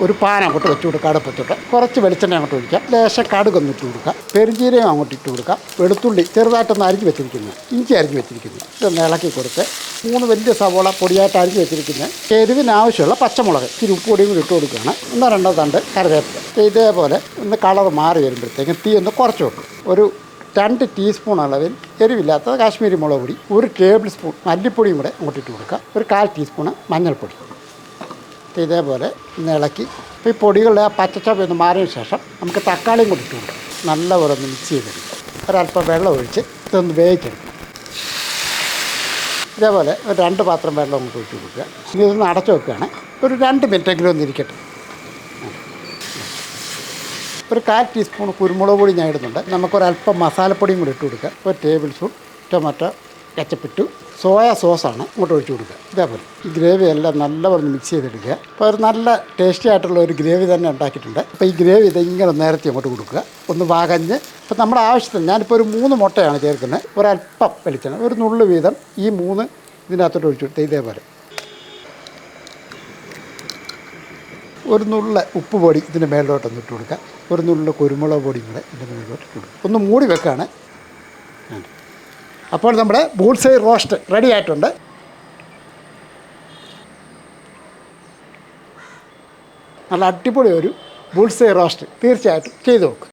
ഒരു പാൻ അങ്ങോട്ട് വെച്ച് കൊടുക്കുക അടുപ്പത്തോട്ട്. കുറച്ച് വെളിച്ചെണ്ണ അങ്ങോട്ട് ഒഴിക്കുക. ലേശം കടുകൊന്ന് ഇട്ട് കൊടുക്കുക. പെരുംജീരകം അങ്ങോട്ട് ഇട്ട് കൊടുക്കുക. വെളുത്തുള്ളി ചെറുതായിട്ടൊന്ന് അരിഞ്ഞ് വെച്ചിരിക്കുന്നത്, ഇഞ്ചി അരിഞ്ഞ് വെച്ചിരിക്കുന്നത് ഇതൊന്ന് ഇളക്കി കൊടുത്ത് 3 വലിയ സവോള പൊടിയായിട്ട് അരിഞ്ഞ് വെച്ചിരിക്കുന്നത്, എരിവിനാവശ്യമുള്ള പച്ചമുളക് ഇച്ചിരി ഉപ്പ് പൊടിയും കൂടി ഇട്ട് കൊടുക്കുകയാണ്. 1-2 തണ്ട് കറിവേപ്പില. ഇതേപോലെ ഒന്ന് കളർ മാറി വരുമ്പോഴത്തേക്കും തീ ഒന്ന് കുറച്ച് വെക്കും. ഒരു 2 ടീസ്പൂൺ അളവിൽ എരിവില്ലാത്ത കാശ്മീരി മുളക് പൊടി, 1 ടേബിൾ സ്പൂൺ മല്ലിപ്പൊടിയും കൂടെ അങ്ങോട്ട് ഇട്ട് കൊടുക്കുക. ഒരു 1/4 ടീസ്പൂൺ മഞ്ഞൾപ്പൊടി. ഇതേപോലെ ഒന്ന് ഇളക്കി ഈ പൊടികളുടെ ആ പച്ചച്ചപ്പ് ഒന്ന് മാറിയതിന് ശേഷം നമുക്ക് തക്കാളിയും കൂടി ഇട്ട് കൊടുക്കാം. നല്ലപോലെ ഒന്ന് മിക്സ് ചെയ്തെടുക്കുക. ഒരല്പം വെള്ളം ഒഴിച്ച് ഇതൊന്ന് വേവിച്ചെടുക്കും. ഇതേപോലെ ഒരു 2 പാത്രം വെള്ളം അങ്ങോട്ട് ഒഴിച്ച് കൊടുക്കുക. ഇനി ഇതൊന്ന് അടച്ചു വെക്കുകയാണ്. ഒരു 2 മിനിറ്റെങ്കിലും ഒന്ന് ഇരിക്കട്ടെ. ഒരു 1/4 ടീസ്പൂൺ കുരുമുളക് പൊടി ഞാൻ ഇടുന്നുണ്ട്. നമുക്കൊരല്പം മസാലപ്പൊടിയും കൂടി ഇട്ട് കൊടുക്കുക. 1 ടേബിൾ സ്പൂൺ ടൊമാറ്റോ കെച്ചപ്പിട്ടു. സോയാ സോസാണ് ഇങ്ങോട്ട് ഒഴിച്ച് കൊടുക്കുക. ഇതേപോലെ ഈ ഗ്രേവി എല്ലാം നല്ലപോലെ മിക്സ് ചെയ്തെടുക്കുക. അപ്പോൾ ഒരു നല്ല ടേസ്റ്റി ആയിട്ടുള്ള ഒരു ഗ്രേവി തന്നെ ഉണ്ടാക്കിയിട്ടുണ്ട്. അപ്പോൾ ഈ ഗ്രേവി ഇതിങ്ങനെ നേരത്തെ അങ്ങോട്ട് കൊടുക്കുക. ഒന്ന് വകഞ്ഞ് ഇപ്പോൾ നമ്മുടെ ആവശ്യത്തിന് ഞാനിപ്പോൾ ഒരു 3 മുട്ടയാണ് ചേർക്കുന്നത്. ഒരല്പം വെളിച്ചെണ്ണ, ഒരു നുള്ളു വീതം ഈ 3 ഇതിനകത്തോട്ട് ഒഴിച്ചു കൊടുത്ത് ഇതേപോലെ ഒരു നുള്ള ഉപ്പ് പൊടി ഇതിൻ്റെ മേളിലോട്ടൊന്ന് ഇട്ട് കൊടുക്കുക. ഒരു നുള്ള കുരുമുളക് പൊടിയും കൂടെ ഇതിൻ്റെ മേളിലോട്ട് ഇട്ട് കൊടുക്കുക. ഒന്ന് മൂടി വെക്കുകയാണ്. അപ്പോൾ നമ്മുടെ ബുൾസൈ റോസ്റ്റ് റെഡി ആയിട്ടുണ്ട്. നല്ല അടിപൊളി ഒരു ബുൾസൈ റോസ്റ്റ് തീർച്ചയായിട്ടും ചെയ്തു നോക്കും.